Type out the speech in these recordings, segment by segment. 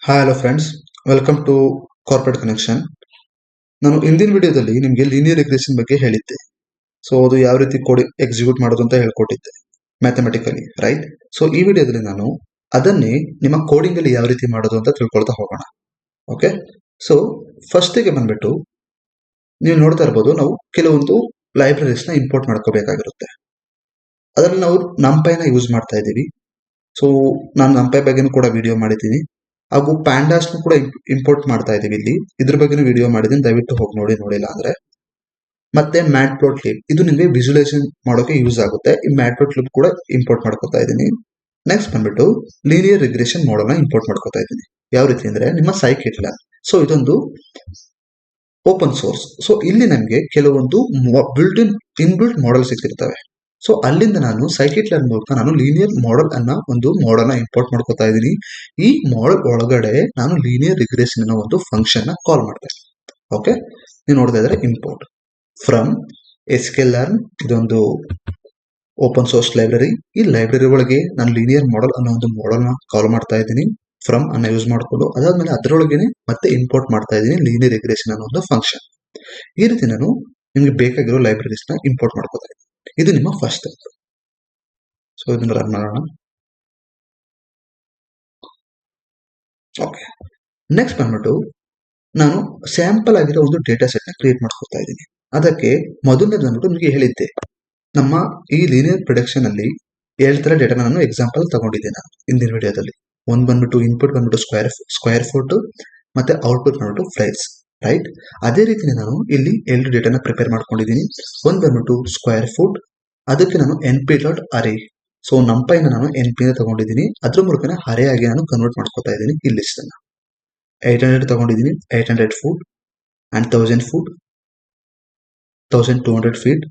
Hi hello friends, welcome to corporate connection. ನಾನು ಹಿಂದಿನ ವಿಡಿಯೋದಲ್ಲಿ ನಿಮಗೆ ಲೀನಿಯರ್ ರಿಗ್ರೆಷನ್ ಬಗ್ಗೆ ಹೇಳಿದ್ದೆ. ಸೊ ಅದು ಯಾವ ರೀತಿ ಕೋಡ್ ಎಕ್ಸಿಕ್ಯೂಟ್ ಮಾಡೋದು ಅಂತ ಹೇಳ್ಕೊಟ್ಟಿದ್ದೆ ಮ್ಯಾಥಮೆಟಿಕಲಿ, ರೈಟ್? ಸೊ ಈ ವಿಡಿಯೋದಲ್ಲಿ ನಾನು ಅದನ್ನೇ ನಿಮ್ಮ ಕೋಡಿಂಗ್ ಅಲ್ಲಿ ಯಾವ ರೀತಿ ಮಾಡೋದು ಅಂತ ತಿಳ್ಕೊಳ್ತಾ ಹೋಗೋಣ. ಓಕೆ, ಸೊ ಫಸ್ಟಿಗೆ ಬಂದ್ಬಿಟ್ಟು ನೀವು ನೋಡ್ತಾ ಇರ್ಬೋದು, ನಾವು ಕೆಲವೊಂದು ಲೈಬ್ರರೀಸ್ನ ಇಂಪೋರ್ಟ್ ಮಾಡ್ಕೋಬೇಕಾಗಿರುತ್ತೆ. ಅದರಲ್ಲಿ ನಾವು ನಂಪೈನ ಯೂಸ್ ಮಾಡ್ತಾ ಇದ್ದೀವಿ. ಸೊ ನಾನು ನಂಪೈ ಬಗ್ಗೆನೂ ಕೂಡ ವಿಡಿಯೋ ಮಾಡಿದ್ದೀನಿ, ಹಾಗೂ ಪ್ಯಾಂಡಾಸ್ನು ಕೂಡ ಇಂಪೋರ್ಟ್ ಮಾಡ್ತಾ ಇದೀವಿ. ಇಲ್ಲಿ ಇದ್ರ ಬಗ್ಗೆನೂ ವಿಡಿಯೋ ಮಾಡಿದ್ದೀನಿ, ದಯವಿಟ್ಟು ಹೋಗಿ ನೋಡಿಲ್ಲ ಅಂದ್ರೆ. ಮತ್ತೆ ಮ್ಯಾಟ್ಪ್ಲಾಟ್ಲಿಬ್, ಇದು ನಿಮಗೆ ವಿಜುವಲೈಸೇಷನ್ ಮಾಡೋಕೆ ಯೂಸ್ ಆಗುತ್ತೆ. ಈ ಮ್ಯಾಟ್ಪ್ಲಾಟ್ಲಿಬ್ ಕೂಡ ಇಂಪೋರ್ಟ್ ಮಾಡ್ಕೊತಾ ಇದ್ದೀನಿ. ನೆಕ್ಸ್ಟ್ ಬಂದ್ಬಿಟ್ಟು ಲೀನಿಯರ್ ರಿಗ್ರೆಷನ್ ಮಾಡೆಲ್ ನ ಇಂಪೋರ್ಟ್ ಮಾಡ್ಕೊತಾ ಇದ್ದೀನಿ. ಯಾವ ರೀತಿ ಅಂದ್ರೆ ನಿಮ್ಮ scikit-learn. ಸೊ ಇದೊಂದು ಓಪನ್ ಸೋರ್ಸ್. ಸೊ ಇಲ್ಲಿ ನಮಗೆ ಕೆಲವೊಂದು ಇನ್ಬಿಲ್ಟ್ ಮಾಡೆಲ್ ಸಿಗ್ತಿರ್ತವೆ. ಸೊ ಅಲ್ಲಿಂದ ನಾನು scikit-learn ಮೂಲಕ ನಾನು ಲೀನಿಯರ್ ಮಾಡೆಲ್ ಒಂದು ಮಾಡೆಲ್ ನ ಇಂಪೋರ್ಟ್ ಮಾಡ್ಕೊತಾ ಇದ್ದೀನಿ. ಈ ಮಾಡೆಲ್ ಒಳಗಡೆ ನಾನು ಲೀನಿಯರ್ ರಿಗ್ರೆಷನ್ ಅನ್ನೋ ಒಂದು ಫಂಕ್ಷನ್ ನ ಕಾಲ್ ಮಾಡ್ತೇನೆ. ಓಕೆ, ನೀವು ನೋಡ್ತಾ ಇದ್ರೆ ಇಂಪೋರ್ಟ್ ಫ್ರಮ್ sklearn, ಇದೊಂದು ಓಪನ್ ಸೋರ್ಸ್ ಲೈಬ್ರರಿ. ಈ ಲೈಬ್ರರಿ ಒಳಗೆ ನಾನು ಲೀನಿಯರ್ ಮಾಡೆಲ್ ಅನ್ನೋ ಒಂದು ಮಾಡೆಲ್ ನ ಕಾಲ್ ಮಾಡ್ತಾ ಇದ್ದೀನಿ, ಫ್ರಮ್ ಅನ್ನ ಯೂಸ್ ಮಾಡಿಕೊಂಡು. ಅದಾದ್ಮೇಲೆ ಅದರೊಳಗೇನೆ ಮತ್ತೆ ಇಂಪೋರ್ಟ್ ಮಾಡ್ತಾ ಇದ್ದೀನಿ ಲೀನಿಯರ್ ರಿಗ್ರೆಷನ್ ಅನ್ನೋ ಒಂದು ಫಂಕ್ಷನ್. ಈ ರೀತಿ ನಾನು ನಿಮ್ಗೆ ಬೇಕಾಗಿರೋ ಲೈಬ್ರರೀಸ್ ನ ಇಂಪೋರ್ಟ್ ಮಾಡ್ಕೊತಾ ಇದ್ದೀನಿ. ಇದು ನಿಮ್ಮ ಫಸ್ಟ್ ಸ್ಟೆಪ್. ಸೊ ಇದನ್ನ ರನ್ ಮಾಡೋಣ. ಓಕೆ, ನೆಕ್ಸ್ಟ್ ಬಂದ್ಬಿಟ್ಟು ನಾನು ಸ್ಯಾಂಪಲ್ ಆಗಿರೋ ಒಂದು ಡೇಟಾ ಸೆಟ್ ನ ಕ್ರಿಯೇಟ್ ಮಾಡ್ಕೊತಾ ಇದ್ದೀನಿ. ಅದಕ್ಕೆ ಮೊದಲನೇದು ಬಂದ್ಬಿಟ್ಟು ನಿಮಗೆ ಹೇಳಿದ್ದೆ, ನಮ್ಮ ಈ ಲೀನಿಯರ್ ಪ್ರೊಡಕ್ಷನ್ ಅಲ್ಲಿ 7 ತರ ಡೇಟಾ ನಾನು ಎಕ್ಸಾಂಪಲ್ ತಗೊಂಡಿದ್ದೆ ನಾನು ಹಿಂದಿನ ವಿಡಿಯೋದಲ್ಲಿ. ಒಂದ್ ಬಂದ್ಬಿಟ್ಟು ಇನ್ಪುಟ್ ಬಂದ್ಬಿಟ್ಟು ಸ್ಕ್ವೇರ್ ಫುಟ್, ಮತ್ತೆ ಔಟ್ಪುಟ್ ಬಂದ್ಬಿಟ್ಟು ಪ್ರೈಸ್, ರೈಟ್? ಅದೇ ರೀತಿ ನಾನು ಇಲ್ಲಿ 2 ಡೇಟಾನ ಪ್ರಿಪೇರ್ ಮಾಡ್ಕೊಂಡಿದ್ದೀನಿ. ಒಂದ್ ಬಂದ್ಬಿಟ್ಟು ಸ್ಕ್ವೇರ್ ಫುಟ್, ಅದಕ್ಕೆ ನಾನು np.array. ಸೊ ನಂಪೈನ ನಾನು np ತಗೊಂಡಿದ್ದೀನಿ, ಅದ್ರ ಮೂಲಕ ಅರೇ ಆಗಿ ನಾನು ಕನ್ವರ್ಟ್ ಮಾಡ್ಕೊತಾ ಇದ್ದೀನಿ. ಈ ಲಿಸ್ಟ್ ಅನ್ನ 800 ತಗೊಂಡಿದ್ದೀನಿ, 800 foot and 1000 foot, 1200 feet,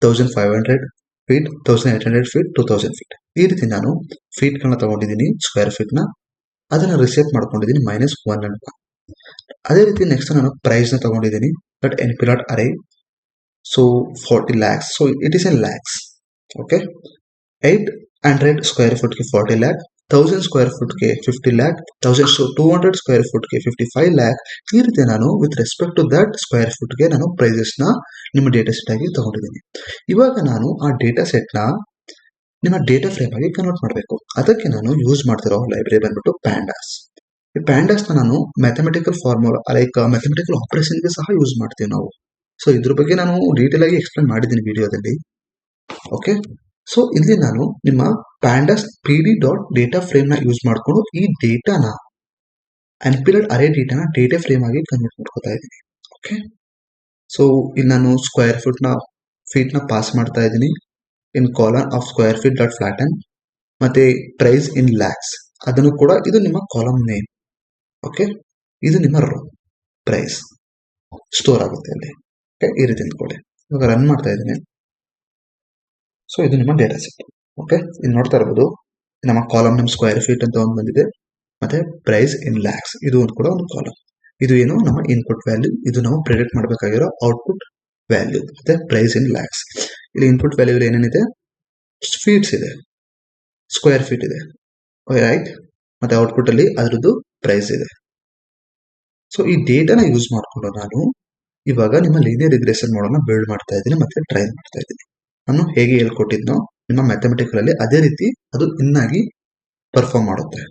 1500 feet, 1800 feet, 2000 feet. ಈ ರೀತಿ ನಾನು ಫೀಟ್ ಗಳನ್ನ ತಗೊಂಡಿದ್ದೀನಿ, ಸ್ಕ್ವೇರ್ ಫೀಟ್ ನ ಅದನ್ನ ರಿಸೆಟ್ ಮಾಡ್ಕೊಂಡಿದ್ದೀನಿ -1 ಅಂತ. ಅದೇ ರೀತಿ ನೆಕ್ಸ್ಟ್ ನಾನು ಪ್ರೈಸ್ ನ ತಗೊಂಡಿದ್ದೀನಿ, that np.array. So 40 lakhs, so it is in lakhs. Okay, 800 square foot ಗೆ 40 lakh, 1000 ಸ್ಕ್ವೇರ್ ಫುಟ್ ಗೆ 50 lakh, 1200 ಸ್ಕ್ವೇರ್ ಫುಟ್ ಗೆ 55 lakh. ಈ ರೀತಿ ನಾನು with respect to that square foot ಗೆ ನಾನು ಪ್ರೈಸಸ್ ನ ನಿಮ್ಮ ಡೇಟಾ ಸೆಟ್ ಆಗಿ ತಗೊಂಡಿದ್ದೀನಿ. ಇವಾಗ ನಾನು ಆ ಡೇಟಾ ಸೆಟ್ ನ ನಿಮ್ಮ ಡೇಟಾ ಫ್ರೇಮ್ ಆಗಿ ಕನ್ವರ್ಟ್ ಮಾಡಬೇಕು. ಅದಕ್ಕೆ ನಾನು ಯೂಸ್ ಮಾಡ್ತಿರೋ ಲೈಬ್ರರಿ ಬಂದ್ಬಿಟ್ಟು ಪ್ಯಾಂಡಾಸ್. ಈ ಪ್ಯಾಂಡಾಸ್ ನ ನಾನು mathematical formula like mathematical operation ಗೆ ಸಹ ಯೂಸ್ ಮಾಡ್ತೀವಿ ನಾವು. ಸೊ ಇದ್ರ ಬಗ್ಗೆ ನಾನು ಡೀಟೇಲ್ ಆಗಿ ಎಕ್ಸ್ಪ್ಲೇನ್ ಮಾಡಿದ್ದೀನಿ ವಿಡಿಯೋದಲ್ಲಿ. ಓಕೆ, ಸೊ ಇಲ್ಲಿ ನಾನು ನಿಮ್ಮ ಪ್ಯಾಂಡಾಸ್ pd.ಡೇಟಾ ಫ್ರೇಮ್ ನ ಯೂಸ್ ಮಾಡಿಕೊಂಡು ಈ ಡೇಟಾನ np.array ಡೇಟಾನ ಡೇಟಾ ಫ್ರೇಮ್ ಆಗಿ ಕನ್ವರ್ಟ್ ಮಾಡ್ಕೊತಾ ಇದ್ದೀನಿ. ಓಕೆ, ಸೊ ಇಲ್ಲಿ ನಾನು ಸ್ಕ್ವೇರ್ ಫೀಟ್ ನ ಪಾಸ್ ಮಾಡ್ತಾ ಇದ್ದೀನಿ in column of square feet dot ಫ್ಲಾಟನ್, ಮತ್ತೆ ಪ್ರೈಸ್ ಇನ್ ಲ್ಯಾಕ್ಸ್ ಅದನ್ನು ಕೂಡ, ಇದು ನಿಮ್ಮ ಕಾಲಮ್ ನೇಮ್. ಓಕೆ, ಇದು ನಿಮ್ಮ ರೋ ಪ್ರೈಸ್ ಸ್ಟೋರ್ ಆಗುತ್ತೆ ಅಲ್ಲಿ. ಓಕೆ, ಈ ರೀತಿ ಅಂದ್ಕೊಳ್ಳಿ. ಇವಾಗ ರನ್ ಮಾಡ್ತಾ ಇದ್ದೀನಿ. ಸೊ ಇದು ನಿಮ್ಮ ಡೇಟಾ ಸೆಟ್. ಓಕೆ, ಇಲ್ಲಿ ನೋಡ್ತಾ ಇರ್ಬೋದು, ನಮ್ಮ ಕಾಲಮ್ ನೇಮ್ ಸ್ಕ್ವೇರ್ ಫೀಟ್ ಅಂತ ಒಂದು ಬಂದಿದೆ, ಮತ್ತೆ ಪ್ರೈಸ್ ಇನ್ ಲ್ಯಾಕ್ಸ್ ಇದು ಒಂದು ಕೂಡ ಒಂದು ಕಾಲಮ್. ಇದು ಏನು ನಮ್ಮ ಇನ್ಪುಟ್ ವ್ಯಾಲ್ಯೂ, ಇದು ನಾವು ಪ್ರೆಡಿಕ್ಟ್ ಮಾಡಬೇಕಾಗಿರೋ ಔಟ್ಪುಟ್ ವ್ಯಾಲ್ಯೂ, ಮತ್ತೆ ಪ್ರೈಸ್ ಇನ್ ಲ್ಯಾಕ್ಸ್. ಇಲ್ಲಿ ಇನ್ಪುಟ್ ವ್ಯಾಲ್ಯೂ ಏನೇನಿದೆ, ಫೀಟ್ಸ್ ಇದೆ, ಸ್ಕ್ವೇರ್ ಫೀಟ್ ಇದೆ, ರೈಟ್? ಮತ್ತೆ ಔಟ್ಪುಟ್ ಅಲ್ಲಿ ಅದರದ್ದು ಪ್ರೈಸ್ ಇದೆ. ಸೊ ಈ ಡೇಟಾನ ಯೂಸ್ ಮಾಡಿಕೊಂಡು ನಾನು ಇವಾಗ ನಿಮ್ಮ ಲೀನಿಯರ್ ರಿಗ್ರೆಷನ್ ಮಾಡೆಲ್ ಬಿಲ್ಡ್ ಮಾಡ್ತಾ ಇದ್ದೀನಿ, ಮತ್ತೆ ಟ್ರೈನ್ ಮಾಡ್ತಾ ಇದ್ದೀನಿ. ನಾನು ಹೇಗೆ ಹೇಳ್ಕೊಟ್ಟಿದ್ನೋ ನಿಮ್ಮ ಮ್ಯಾಥಮೆಟಿಕಲ್ ಅಲ್ಲಿ ಅದೇ ರೀತಿ ಅದು ಇನ್ನಾಗಿ ಪರ್ಫಾರ್ಮ್ ಮಾಡುತ್ತೆ.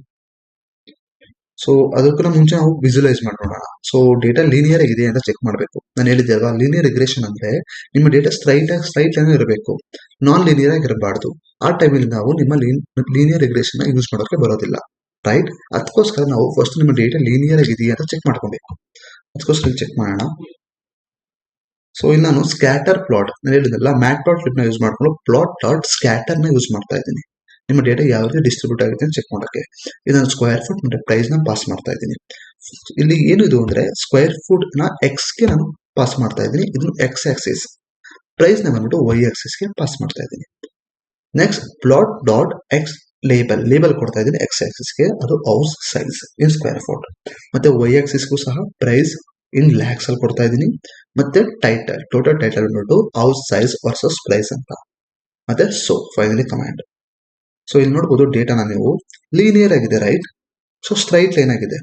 ಸೊ ಅದಕ್ಕಿಂತ ಮುಂಚೆ ನಾವು ವಿಜುವಲೈಸ್ ಮಾಡೋಣ. ಸೊ ಡೇಟಾ ಲೀನಿಯರ್ ಆಗಿದೆ ಅಂತ ಚೆಕ್ ಮಾಡಬೇಕು. ನಾನು ಹೇಳಿದ್ದೆ ಅಲ್ವಾ, ಲೀನಿಯರ್ ರಿಗ್ರೆಷನ್ ಅಂದ್ರೆ ನಿಮ್ಮ ಡೇಟಾ ಸ್ಟ್ರೈಟ್ ಲೈನ್ ಇರಬೇಕು, ನಾನ್ ಲೀನಿಯರ್ ಆಗಿರಬಾರ್ದು. ಆ ಟೈಮಲ್ಲಿ ನಾವು ನಿಮ್ಮ ಲೀನಿಯರ್ ರಿಗ್ರೆಷನ್ ಯೂಸ್ ಮಾಡೋಕೆ ಬರೋದಿಲ್ಲ, ರೈಟ್? ಅದಕ್ಕೋಸ್ಕರ ನಾವು ಫಸ್ಟ್ ನಿಮ್ಮ ಡೇಟಾ ಲೀನಿಯರ್ ಆಗಿದೆಯಾ ಅಂತ ಚೆಕ್ ಮಾಡ್ಕೊಬೇಕು. ಅದಕ್ಕೋಸ್ಕರ ಚೆಕ್ ಮಾಡೋಣ. ಸೊ ಇಲ್ಲಿ ನಾನು ಸ್ಕ್ಯಾಟರ್ ಪ್ಲಾಟ್, ನಾನು ಹೇಳಿದ್ನಲ್ಲ ಮ್ಯಾಟ್ಪ್ಲಾಟ್ಲಿಬ್ ನ ಯೂಸ್ ಮಾಡ್ಕೊಂಡು plot.scatter ನ ಯೂಸ್ ಮಾಡ್ತಾ ಇದ್ದೀನಿ. ನಿಮ್ಮ ಡೇಟಾ ಯಾವ ರೀತಿ ಡಿಸ್ಟ್ರಿಬ್ಯೂಟ್ ಆಗುತ್ತೆ ಅಂತ ಚೆಕ್ ಮಾಡೋಕೆ. ಇದನ್ನು ಸ್ಕ್ವೇರ್ ಫುಟ್ ಮತ್ತೆ ಪ್ರೈಸ್ ನ ಪಾಸ್ ಮಾಡ್ತಾ ಇದ್ದೀನಿ. ಇಲ್ಲಿ ಏನು ಇದು ಅಂದ್ರೆ ಸ್ಕ್ವೇರ್ ಫುಟ್ ನ ಎಕ್ಸ್ ಗೆ ನಾನು ಪಾಸ್ ಮಾಡ್ತಾ ಇದ್ದೀನಿ, ಇದನ್ನು ಎಕ್ಸ್ ಆಕ್ಸಿಸ್. ಪ್ರೈಸ್ ನ ಬಂದ್ಬಿಟ್ಟು ವೈ ಆಕ್ಸಿಸ್ ಗೆ ಪಾಸ್ ಮಾಡ್ತಾ ಇದ್ದೀನಿ. ನೆಕ್ಸ್ಟ್ plot.x ಲೇಬಲ್ ಕೊಡ್ತಾ ಇದ್ದೀನಿ ಎಕ್ಸ್ ಆಕ್ಸಿಸ್ ಗೆ, ಅದು ಹೌಸ್ ಸೈಜ್ ಇನ್ ಸ್ಕ್ವೇರ್ ಫುಟ್. ಮತ್ತೆ ವೈ ಆಕ್ಸಿಸ್ ಗೂ ಸಹ ಪ್ರೈಸ್ ಇನ್ ಲ್ಯಾಕ್ಸ್ ಅಲ್ಲಿ ಕೊಡ್ತಾ ಇದ್ದೀನಿ. ಮತ್ತೆ ಟೋಟಲ್ ಟೈಟಲ್ ಬಂದ್ಬಿಟ್ಟು ಹೌಸ್ ಸೈಜ್ ವರ್ಸಸ್ ಪ್ರೈಸ್ ಅಂತ. ಮತ್ತೆ ಸೊ ಫೈನಲಿ ಕಮಾಂಡ್. ಸೊ ಇಲ್ಲಿ ನೋಡಬಹುದು ಡೇಟಾನ ನೀವು ಲೀನಿಯರ್ ಆಗಿದೆ, ರೈಟ್? ಸೊ ಸ್ಟ್ರೈಟ್ ಲೈನ್ ಆಗಿದೆ.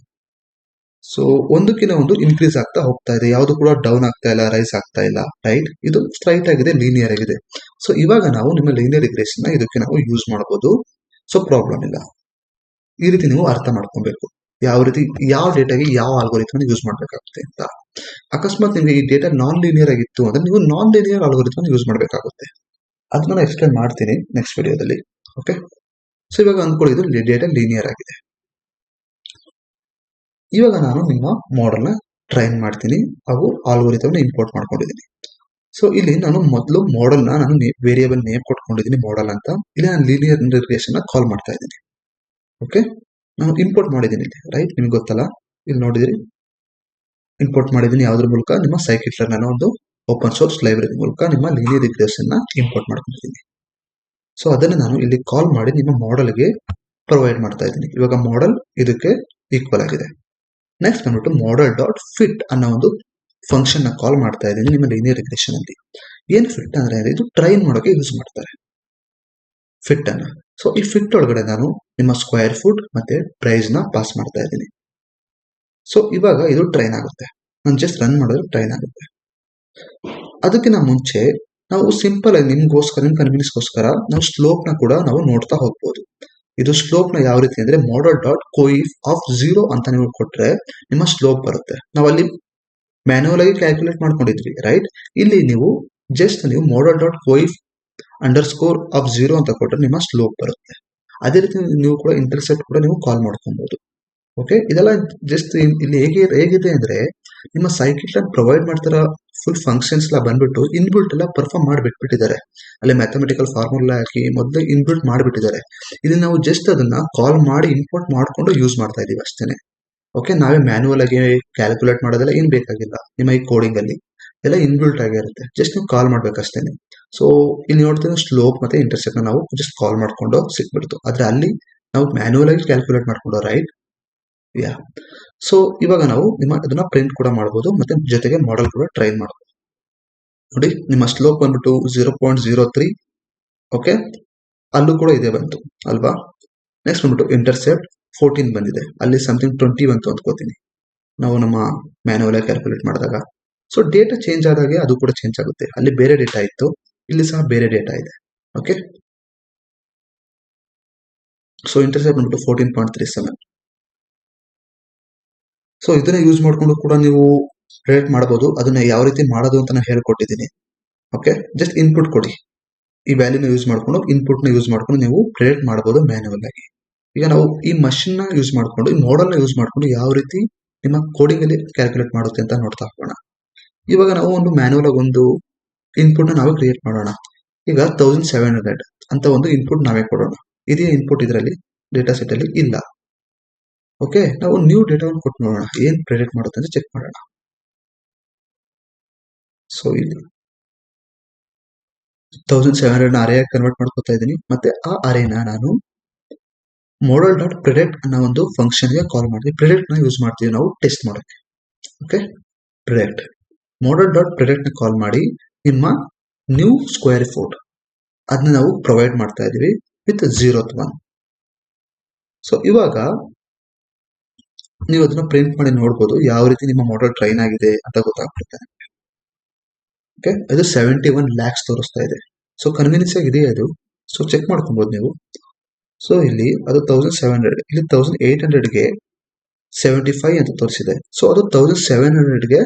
ಸೊ ಒಂದಕ್ಕಿಂತ ಒಂದು ಇನ್ಕ್ರೀಸ್ ಆಗ್ತಾ ಹೋಗ್ತಾ ಇದೆ, ಯಾವುದು ಕೂಡ ಡೌನ್ ಆಗ್ತಾ ಇಲ್ಲ, ರೈಸ್ ಆಗ್ತಾ ಇಲ್ಲ, ರೈಟ್. ಇದು ಸ್ಟ್ರೈಟ್ ಆಗಿದೆ, ಲೀನಿಯರ್ ಆಗಿದೆ. ಸೊ ಇವಾಗ ನಾವು ನಿಮ್ಮ ಲೀನಿಯರ್ ರಿಗ್ರೆಷನ್ ಇದಕ್ಕೆ ನಾವು ಯೂಸ್ ಮಾಡಬಹುದು. ಸೊ ಪ್ರಾಬ್ಲಮ್ ಇಲ್ಲ. ಈ ರೀತಿ ನೀವು ಅರ್ಥ ಮಾಡ್ಕೊಬೇಕು, ಯಾವ ರೀತಿ ಯಾವ ಡೇಟಾಗೆ ಯಾವ ಆಲ್ಗೋರಿಥಮ್ ಯೂಸ್ ಮಾಡಬೇಕಾಗುತ್ತೆ ಅಂತ. ಅಕಸ್ಮಾತ್ ನಿಮಗೆ ಈ ಡೇಟಾ ನಾನ್ ಲೀನಿಯರ್ ಆಗಿತ್ತು ಅಂದ್ರೆ ನೀವು ನಾನ್ ಲೀನಿಯರ್ ಆಲ್ಗೋರಿಥಮ್ ಯೂಸ್ ಮಾಡಬೇಕಾಗುತ್ತೆ. ಅದನ್ನ ನಾನು ಎಕ್ಸ್ಪ್ಲೇನ್ ಮಾಡ್ತೀನಿ ನೆಕ್ಸ್ಟ್ ವಿಡಿಯೋದಲ್ಲಿ. ಓಕೆ, ಸೊ ಇವಾಗ ಅಂದ್ಕೊಳ್ಳಿ ಇದು ಡೇಟಾ ಲೀನಿಯರ್ ಆಗಿದೆ. ಇವಾಗ ನಾನು ನಿಮ್ಮ ಮಾಡೆಲ್ನ ಟ್ರೈನ್ ಮಾಡ್ತೀನಿ, ಹಾಗೂ ಆಲ್ಗೋರಿಥಮ್ನ ಇಂಪೋರ್ಟ್ ಮಾಡ್ಕೊಂಡಿದ್ದೀನಿ. ಸೊ ಇಲ್ಲಿ ನಾನು ಮೊದಲು ಮಾಡೆಲ್ನ ನಾನು ವೇರಿಯೇಬಲ್ ನೇಮ್ ಕೊಟ್ಕೊಂಡಿದ್ದೀನಿ ಮಾಡೆಲ್ ಅಂತ. ಇಲ್ಲಿ ನಾನು ಲೀನಿಯರ್ ರಿಗ್ರೆಷನ್ ಕಾಲ್ ಮಾಡ್ತಾ ಇದ್ದೀನಿ. ಓಕೆ, ನಾನು ಇಂಪೋರ್ಟ್ ಮಾಡಿದ್ದೀನಿ ಇಲ್ಲಿ, ರೈಟ್. ನಿಮ್ಗೆ ಗೊತ್ತಲ್ಲ, ಇಲ್ಲಿ ನೋಡಿದಿರಿ ಇಂಪೋರ್ಟ್ ಮಾಡಿದ್ದೀನಿ ಯಾವ್ದ್ರ ಮೂಲಕ, ನಿಮ್ಮ scikit-learn ಅನ್ನೋ ಒಂದು ಓಪನ್ ಸೋರ್ಸ್ ಲೈಬ್ರರಿ ಮೂಲಕ ನಿಮ್ಮ ಲೀನಿಯರ್ ರಿಗ್ರೆಷನ್ ನ ಇಂಪೋರ್ಟ್ ಮಾಡ್ಕೊಂಡಿದ್ದೀನಿ. ಸೊ ಅದನ್ನ ನಾನು ಇಲ್ಲಿ ಕಾಲ್ ಮಾಡಿ ನಿಮ್ಮ ಮಾಡೆಲ್ಗೆ ಪ್ರೊವೈಡ್ ಮಾಡ್ತಾ ಇದ್ದೀನಿ. ಇವಾಗ ಮಾಡೆಲ್ ಇದಕ್ಕೆ ಈಕ್ವಲ್ ಆಗಿದೆ. ನೆಕ್ಸ್ಟ್ ಬಂದ್ಬಿಟ್ಟು ಮಾಡೆಲ್ ಡಾಟ್ ಫಿಟ್ ಅನ್ನೋ ಒಂದು ಫಂಕ್ಷನ್ ನ ಕಾಲ್ ಮಾಡ್ತಾ ಇದ್ದೀನಿ ನಿಮ್ಮ ಲೀನಿಯರ್ ರಿಗ್ರೆಷನ್ ಅಲ್ಲಿ. ಏನ್ ಫಿಟ್ ಅಂದ್ರೆ ಇದು ಟ್ರೈನ್ ಮಾಡೋಕೆ ಯೂಸ್ ಮಾಡ್ತಾರೆ ಫಿಟ್ ಅನ್ನ. ಸೊ ಈ ಫಿಟ್ ಒಳಗಡೆ ನಾನು ನಿಮ್ಮ ಸ್ಕ್ವೇರ್ ಫುಟ್ ಮತ್ತೆ ಪ್ರೈಸ್ ನ ಪಾಸ್ ಮಾಡ್ತಾ ಇದ್ದೀನಿ. ಸೊ ಇವಾಗ ಇದು ಟ್ರೈನ್ ಆಗುತ್ತೆ, ನಾನು ಜಸ್ಟ್ ರನ್ ಮಾಡಿದ್ರೆ ಟ್ರೈನ್ ಆಗುತ್ತೆ. ಅದಕ್ಕಿಂತ ಮುಂಚೆ ನಾವು ಸಿಂಪಲ್ ಆಗಿ ನಿಮ್ಗೋಸ್ಕರ, ನಿಮ್ ಕನ್ವೀನಿಯನ್ಸ್ಗೋಸ್ಕರ ನಾವು ಸ್ಲೋಪ್ ನ ಕೂಡ ನಾವು ನೋಡ್ತಾ ಹೋಗ್ಬೋದು. ಇದು ಸ್ಲೋಪ್ ನ ಯಾವ ರೀತಿ ಅಂದ್ರೆ ಮಾಡೆಲ್ ಡಾಟ್ ಕೋಇಫ್ ಆಫ್ 0 ಅಂತ ನೀವು ಕೊಟ್ರೆ ನಿಮ್ಮ ಸ್ಲೋಪ್ ಬರುತ್ತೆ. ನಾವು ಅಲ್ಲಿ ಮ್ಯಾನ್ಯುವಲ್ ಆಗಿ ಕ್ಯಾಲ್ಕುಲೇಟ್ ಮಾಡ್ಕೊಂಡಿದ್ವಿ, ರೈಟ್. ಇಲ್ಲಿ ನೀವು ಜಸ್ಟ್ ನೀವು ಮಾಡೆಲ್ ಡಾಟ್ ಕೋಇಫ್ ಅಂಡರ್ಸ್ಕೋರ್ ಆಫ್ 0 ಅಂತ ಕೊಟ್ರೆ ನಿಮ್ಮ ಸ್ಲೋಪ್ ಬರುತ್ತೆ. ಅದೇ ರೀತಿ ನೀವು ಕೂಡ ಇಂಟರ್ಸೆಪ್ಟ್ ಕೂಡ ನೀವು ಕಾಲ್ ಮಾಡ್ಕೊಬಹುದು. ಓಕೆ, ಇದೆಲ್ಲ ಜಸ್ಟ್ ಇಲ್ಲಿ ಹೇಗಿದೆ ಅಂದ್ರೆ ನಿಮ್ಮ scikit-learn ಪ್ರೊವೈಡ್ ಮಾಡ್ತಾರ ಫುಲ್ ಫಂಕ್ಷನ್ಸ್ ಎಲ್ಲ ಬಂದ್ಬಿಟ್ಟು ಇನ್ಬಿಲ್ಟ್ ಎಲ್ಲ ಪರ್ಫಾರ್ಮ್ ಮಾಡಿಬಿಟ್ಟಿದ್ದಾರೆ. ಅಲ್ಲಿ ಮ್ಯಾಥಮೆಟಿಕಲ್ ಫಾರ್ಮುಲಾ ಹಾಕಿ ಮೊದಲೇ ಇನ್ಬಿಲ್ಟ್ ಮಾಡಿಬಿಟ್ಟಿದ್ದಾರೆ. ಇಲ್ಲಿ ನಾವು ಜಸ್ಟ್ ಅದನ್ನ ಕಾಲ್ ಮಾಡಿ ಇಂಪೋರ್ಟ್ ಮಾಡ್ಕೊಂಡು ಯೂಸ್ ಮಾಡ್ತಾ ಇದೀವಿ ಅಷ್ಟೇನೆ. ಓಕೆ, ನಾವೇ ಮ್ಯಾನ್ಯುವಲ್ ಆಗಿ ಕ್ಯಾಲ್ಕುಲೇಟ್ ಮಾಡೋದೆಲ್ಲ ಏನ್ ಬೇಕಾಗಿಲ್ಲ. ನಿಮ್ಮ ಈ ಕೋಡಿಂಗ್ ಅಲ್ಲಿ ಎಲ್ಲ ಇನ್ಬಿಲ್ಟ್ ಆಗಿರುತ್ತೆ, ಜಸ್ಟ್ ನೀವು ಕಾಲ್ ಮಾಡ್ಬೇಕಷ್ಟೇನೆ. ಸೊ ಇಲ್ಲಿ ನೋಡ್ತೀವಿ ಸ್ಲೋಪ್ ಮತ್ತೆ ಇಂಟರ್ಸೆಪ್ಟ್ ನಾವು ಜಸ್ಟ್ ಕಾಲ್ ಮಾಡ್ಕೊಂಡು ಸಿಕ್ಬಿಡ್ತು. ಆದ್ರೆ ಅಲ್ಲಿ ನಾವು ಮ್ಯಾನ್ಯುವಲ್ ಆಗಿ ಕ್ಯಾಲ್ಕುಲೇಟ್ ಮಾಡ್ಕೊಂಡು, ರೈಟ್. ಯಾ, ಸೊ ಇವಾಗ ನಾವು ನಿಮ್ಮ ಅದನ್ನ ಪ್ರಿಂಟ್ ಕೂಡ ಮಾಡಬಹುದು, ಮತ್ತೆ ಜೊತೆಗೆ ಮಾಡೆಲ್ ಕೂಡ ಟ್ರೈನ್ ಮಾಡಬಹುದು. ನೋಡಿ, ನಿಮ್ಮ ಸ್ಲೋಪ್ ಬಂದ್ಬಿಟ್ಟು 0.03. ಓಕೆ, ಅಲ್ಲೂ ಕೂಡ ಇದೆ ಬಂತು ಅಲ್ವಾ. ನೆಕ್ಸ್ಟ್ ಬಂದ್ಬಿಟ್ಟು ಇಂಟರ್ಸೆಪ್ಟ್ 14 ಬಂದಿದೆ, ಅಲ್ಲಿ ಸಮಥಿಂಗ್ 20 ಬಂತು ಅಂದ್ಕೋತೀನಿ ನಾವು ನಮ್ಮ ಮ್ಯಾನ್ಯುವಲ್ ಆಗಿ ಕ್ಯಾಲ್ಕುಲೇಟ್ ಮಾಡಿದಾಗ. ಸೊ ಡೇಟಾ ಚೇಂಜ್ ಆದಾಗೆ ಅದು ಕೂಡ ಚೇಂಜ್ ಆಗುತ್ತೆ. ಅಲ್ಲಿ ಬೇರೆ ಡೇಟಾ ಇತ್ತು, ಇಲ್ಲಿ ಸಹ ಬೇರೆ ಡೇಟಾ ಇದೆ. ಓಕೆ, ಸೊ ಇಂಟರ್ಸೆಪ್ಟ್ ಬಂದ್ಬಿಟ್ಟು 14.37. ಸೊ ಇದನ್ನ ಯೂಸ್ ಮಾಡ್ಕೊಂಡು ಕೂಡ ನೀವು ಪ್ರೆಡಿಕ್ಟ್ ಮಾಡಬಹುದು. ಅದನ್ನ ಯಾವ ರೀತಿ ಮಾಡೋದು ಅಂತ ನಾನು ಹೇಳ್ಕೊಟ್ಟಿದ್ದೀನಿ. ಓಕೆ, ಜಸ್ಟ್ ಇನ್ಪುಟ್ ಕೊಡಿ, ಈ ವ್ಯಾಲ್ಯೂನ ಯೂಸ್ ಮಾಡ್ಕೊಂಡು ಇನ್ಪುಟ್ ನ ಯೂಸ್ ಮಾಡ್ಕೊಂಡು ನೀವು ಪ್ರೆಡಿಕ್ಟ್ ಮಾಡಬಹುದು ಮ್ಯಾನ್ಯುವಲ್ ಆಗಿ. ಈಗ ನಾವು ಈ ಮಷಿನ್ ನ ಯೂಸ್ ಮಾಡ್ಕೊಂಡು, ಈ ಮಾಡೆಲ್ ನ ಯೂಸ್ ಮಾಡ್ಕೊಂಡು ಯಾವ ರೀತಿ ನಿಮ್ಮ ಕೋಡಿಂಗ್ ಅಲ್ಲಿ ಕ್ಯಾಲ್ಕುಲೇಟ್ ಮಾಡುತ್ತೆ ಅಂತ ನೋಡ್ತಾ ಹೋಗೋಣ. ಇವಾಗ ನಾವು ಒಂದು ಮ್ಯಾನ್ಯುವಲ್ ಆಗಿ ಒಂದು ಇನ್ಪುಟ್ ನ ನಾವು ಕ್ರಿಯೇಟ್ ಮಾಡೋಣ. ಈಗ 1700 ಅಂತ ಒಂದು ಇನ್ಪುಟ್ ನಾವೇ ಕೊಡೋಣ. ಇದೇ ಇನ್ಪುಟ್ ಇದರಲ್ಲಿ ಡೇಟಾ ಸೆಟ್ ಅಲ್ಲಿ ಇಲ್ಲ. ಓಕೆ, ನಾವು ನ್ಯೂ ಡೇಟಾವನ್ನು ಕೊಟ್ಟು ನೋಡೋಣ ಏನ್ ಪ್ರೆಡಿಕ್ಟ್ ಮಾಡುತ್ತೆ ಅಂತ ಚೆಕ್ ಮಾಡೋಣ. ಸೊ ಇಲ್ಲಿ 1700 ನ ಅರೇಯಾಗಿ ಕನ್ವರ್ಟ್ ಮಾಡ್ಕೊತಾ ಇದ್ದೀನಿ, ಮತ್ತೆ ಆ ಅರೇನ ನಾನು ಮಾಡೆಲ್ ಡಾಟ್ ಪ್ರೆಡಿಕ್ಟ್ ಅನ್ನೋ ಒಂದು ಫಂಕ್ಷನ್ ಗೆ ಕಾಲ್ ಮಾಡಿ ಪ್ರೆಡಿಕ್ಟ್ ನ ಯೂಸ್ ಮಾಡ್ತೀವಿ ನಾವು ಟೆಸ್ಟ್ ಮಾಡೋಕೆ. Okay, predict model dot predict ನ ಕಾಲ್ ಮಾಡಿ ನಿಮ್ಮ ನ್ಯೂ ಸ್ಕ್ವೇರ್ ಫುಟ್ ಅದನ್ನ ನಾವು ಪ್ರೊವೈಡ್ ಮಾಡ್ತಾ ಇದೀವಿ ವಿತ್ 0th one. ಸೊ ಇವಾಗ ನೀವು ಅದನ್ನ ಪ್ರಿಂಟ್ ಮಾಡಿ ನೋಡ್ಬೋದು ಯಾವ ರೀತಿ ನಿಮ್ಮ ಮಾಡೆಲ್ ಟ್ರೈನ್ ಆಗಿದೆ ಅಂತ ಗೊತ್ತಾಗ್ಬಿಡುತ್ತೆ. ಓಕೆ, ಅದು 71 lakhs ತೋರಿಸ್ತಾ ಇದೆ. ಸೊ ಕನ್ವೀನಿಯನ್ಸ್ ಆಗಿದೆ ಅದು. ಸೊ ಚೆಕ್ ಮಾಡ್ಕೊಬಹುದು ನೀವು. ಸೊ ಇಲ್ಲಿ ಅದು 1700, ಇಲ್ಲಿ 1800 ಗೆ 75 ಅಂತ ತೋರಿಸಿದೆ. ಸೊ ಅದು 1700 ಗೆ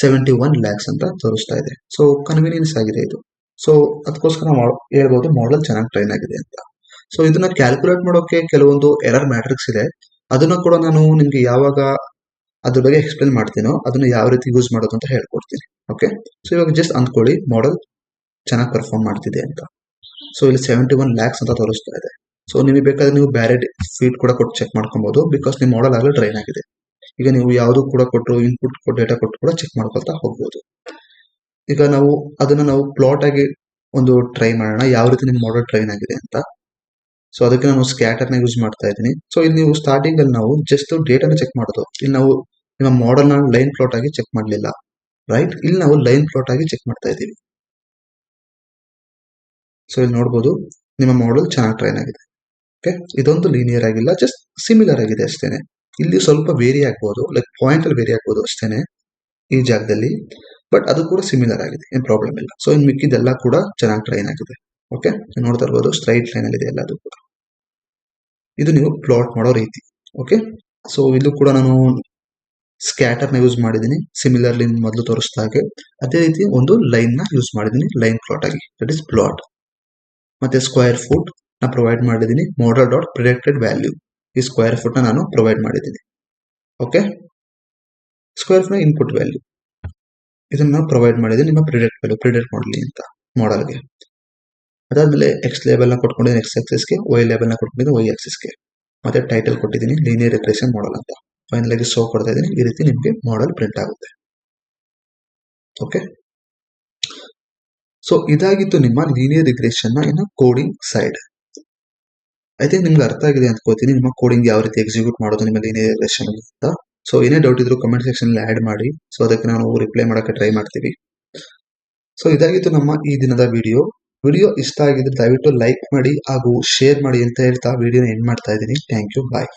71 lakhs ಅಂತ ತೋರಿಸ್ತಾ ಇದೆ. ಸೊ ಕನ್ವೀನಿಯನ್ಸ್ ಆಗಿದೆ ಇದು. ಸೊ ಅದಕ್ಕೋಸ್ಕರ ಹೇಳ್ಬೋದು ಮಾಡೆಲ್ ಚೆನ್ನಾಗಿ ಟ್ರೈನ್ ಆಗಿದೆ ಅಂತ. ಸೊ ಇದನ್ನ ಕ್ಯಾಲ್ಕುಲೇಟ್ ಮಾಡೋಕೆ ಕೆಲವೊಂದು ಎರರ್ ಮ್ಯಾಟ್ರಿಕ್ಸ್ ಇದೆ, ಅದನ್ನ ಕೂಡ ನಾನು ನಿಮ್ಗೆ ಯಾವಾಗ ಅದ್ರ ಬಗ್ಗೆ ಎಕ್ಸ್ಪ್ಲೇನ್ ಮಾಡ್ತೀನೋ ಅದನ್ನ ಯಾವ ರೀತಿ ಯೂಸ್ ಮಾಡೋದು ಅಂತ ಹೇಳ್ಕೊಡ್ತೀನಿ. ಓಕೆ, ಸೊ ಇವಾಗ ಜಸ್ಟ್ ಅಂದ್ಕೊಳ್ಳಿ ಮಾಡೆಲ್ ಚೆನ್ನಾಗಿ ಪರ್ಫಾರ್ಮ್ ಮಾಡ್ತಿದೆ ಅಂತ. ಸೊ ಇಲ್ಲಿ 71 lakhs ಅಂತ ತೋರಿಸ್ತಾ ಇದೆ. ಸೊ ನಿಮಗೆ ಬೇಕಾದ್ರೆ ನೀವು ಬೇರೆ ಫೀಡ್ ಕೂಡ ಕೊಟ್ಟು ಚೆಕ್ ಮಾಡ್ಕೊಬಹುದು, ಬಿಕಾಸ್ ನಿಮ್ಮ ಮಾಡೆಲ್ ಆಗಲೇ ಟ್ರೈನ್ ಆಗಿದೆ. ಈಗ ನೀವು ಯಾವುದು ಕೂಡ ಕೊಟ್ಟು ಇನ್ಪುಟ್ ಡೇಟಾ ಕೊಟ್ಟು ಕೂಡ ಚೆಕ್ ಮಾಡ್ಕೊಳ್ತಾ ಹೋಗ್ಬೋದು. ಈಗ ನಾವು ಅದನ್ನ ನಾವು ಪ್ಲಾಟ್ ಆಗಿ ಒಂದು ಟ್ರೈ ಮಾಡೋಣ ಯಾವ ರೀತಿ ನಿಮ್ಮ ಮಾಡೆಲ್ ಟ್ರೈನ್ ಆಗಿದೆ ಅಂತ. ಸೊ ಅದಕ್ಕೆ ನಾನು ಸ್ಕ್ಯಾಟರ್ ನ ಯೂಸ್ ಮಾಡ್ತಾ ಇದ್ದೀನಿ. ಸೊ ಇಲ್ಲಿ ನೀವು ಸ್ಟಾರ್ಟಿಂಗ್ ಅಲ್ಲಿ ನಾವು ಜಸ್ಟ್ ಡೇಟಾನ ಚೆಕ್ ಮಾಡೋದು. ಇಲ್ಲಿ ನಾವು ನಿಮ್ಮ ಮಾಡೆಲ್ ನ ಲೈನ್ ಪ್ಲಾಟ್ ಆಗಿ ಚೆಕ್ ಮಾಡಲಿಲ್ಲ, ರೈಟ್. ಇಲ್ಲಿ ನಾವು ಲೈನ್ ಪ್ಲಾಟ್ ಆಗಿ ಚೆಕ್ ಮಾಡ್ತಾ ಇದ್ದೀವಿ. ಸೊ ಇಲ್ಲಿ ನೋಡಬಹುದು ನಿಮ್ಮ ಮಾಡೆಲ್ ಚೆನ್ನಾಗಿ ಟ್ರೈನ್ ಆಗಿದೆ. ಓಕೆ, ಇದೊಂದು ಲೀನಿಯರ್ ಆಗಿಲ್ಲ, ಜಸ್ಟ್ ಸಿಮಿಲರ್ ಆಗಿದೆ ಅಷ್ಟೇನೆ. ಇಲ್ಲಿ ಸ್ವಲ್ಪ ವೇರಿ ಆಗ್ಬೋದು, ಲೈಕ್ ಪಾಯಿಂಟ್ ಅಲ್ಲಿ ವೇರಿ ಆಗ್ಬೋದು ಅಷ್ಟೇನೆ ಈ ಜಾಗದಲ್ಲಿ, ಬಟ್ ಅದು ಕೂಡ ಸಿಮಿಲರ್ ಆಗಿದೆ, ಏನ್ ಪ್ರಾಬ್ಲಮ್ ಇಲ್ಲ. ಸೊ ಇನ್ ಮಿಕ್ಕಿದೆಲ್ಲ ಕೂಡ ಚೆನ್ನಾಗಿ ಟ್ರೈನ್ ಆಗಿದೆ. ಓಕೆ, ನೋಡ್ತಾ ಇರ್ಬೋದು ಸ್ಟ್ರೈಟ್ ಲೈನ್ ಅಲ್ಲಿ ಇದೆ ಎಲ್ಲದು ಕೂಡ. ಇದು ನೀವು ಪ್ಲಾಟ್ ಮಾಡೋ ರೀತಿ. ಓಕೆ, ಸೊ ಇದು ಕೂಡ ನಾನು ಸ್ಕ್ಯಾಟರ್ ನ ಯೂಸ್ ಮಾಡಿದ್ದೀನಿ ಸಿಮಿಲರ್ಲಿ ಮೊದಲು ತೋರಿಸಿದ ಹಾಗೆ. ಅದೇ ರೀತಿ ಒಂದು ಲೈನ್ ನ ಯೂಸ್ ಮಾಡಿದ್ದೀನಿ ಲೈನ್ ಪ್ಲಾಟ್ ಆಗಿ, ದಟ್ ಇಸ್ ಪ್ಲಾಟ್. ಮತ್ತೆ ಸ್ಕ್ವೇರ್ ಫುಟ್ ನ ಪ್ರೊವೈಡ್ ಮಾಡಿದ್ದೀನಿ ಮಾಡಲ್ ಡಾಟ್ ಪ್ರಿಡಿಕ್ಟೆಡ್ ವ್ಯಾಲ್ಯೂ. ಈ ಸ್ಕ್ವೇರ್ ಫುಟ್ ನ ನಾನು ಪ್ರೊವೈಡ್ ಮಾಡಿದ್ದೀನಿ. ಓಕೆ, ಸ್ಕ್ವೇರ್ ಫುಟ್ ನ ಇನ್ಪುಟ್ ವ್ಯಾಲ್ಯೂ ಇದನ್ನ ನಾವು ಪ್ರೊವೈಡ್ ಮಾಡಿದ್ದೀನಿ ನಿಮ್ಮ ಪ್ರಿಡಿಕ್ಟ್ ವ್ಯಾಲ್ಯೂ ಪ್ರಿಡಿಕ್ಟ್ ಮಾಡಲಿ ಅಂತ ಮಾಡಲ್ಗೆ. ಅದಾದ್ಮೇಲೆ ಎಕ್ಸ್ ಲೇಬಲ್ ನ ಕೊಟ್ಕೊಂಡಿದ್ದೀನಿ ಎಕ್ಸ್ ಆಕ್ಸಿಸ್ಗೆ, ವೈ ಲೇಬಲ್ ನ ಕೊಟ್ಕೊಂಡಿದ್ದೀನಿ ವೈ ಆಕ್ಸಿಸ್ಗೆ, ಮತ್ತೆ ಟೈಟಲ್ ಕೊಟ್ಟಿದ್ದೀನಿ ಲೀನಿಯರ್ ರಿಗ್ರೆಷನ್ ಮಾಡಲ್ ಅಂತ. ಫೈನಲ್ ಆಗಿ ಶೋ ಕೊಡ್ತಾ ಇದ್ದೀನಿ. ಈ ರೀತಿ ನಿಮಗೆ ಮಾಡಲ್ ಪ್ರಿಂಟ್ ಆಗುತ್ತೆ. ಓಕೆ, ಸೊ ಇದಾಗಿತ್ತು ನಿಮ್ಮ ಲೀನಿಯರ್ ರಿಗ್ರೆಷನ್ ನ ಕೋಡಿಂಗ್ ಸೈಡ್. ಐ ಥಿಂಕ್ ನಿಮ್ಗೆ ಅರ್ಥ ಆಗಿದೆ ಅನ್ಕೋತೀನಿ ನಿಮ್ಮ ಕೋಡಿಂಗ್ ಯಾವ ರೀತಿ ಎಕ್ಸಿಕ್ಯೂಟ್ ಮಾಡೋದು ನಿಮ್ಮ ಲೀನಿಯರ್ ರಿಗ್ರೆಷನ್ ಅಂತ. ಸೊ ಏನೇ ಡೌಟ್ ಇದ್ರು ಕಮೆಂಟ್ ಸೆಕ್ಷನ್ ಅಲ್ಲಿ ಆಡ್ ಮಾಡಿ, ಸೊ ಅದಕ್ಕೆ ನಾವು ರಿಪ್ಲೈ ಮಾಡಕ್ಕೆ ಟ್ರೈ ಮಾಡ್ತೀವಿ. ಸೊ ಇದಾಗಿತ್ತು ನಮ್ಮ ಈ ದಿನದ ವಿಡಿಯೋ. ವಿಡಿಯೋ ಇಷ್ಟ ಆಗಿದ್ರೆ ದಯವಿಟ್ಟು ಲೈಕ್ ಮಾಡಿ ಹಾಗೂ ಶೇರ್ ಮಾಡಿ ಅಂತ ಹೇಳ್ತಾ ವಿಡಿಯೋನ ಎಂಡ್ ಮಾಡ್ತಾ ಇದ್ದೀನಿ. Thank you, bye.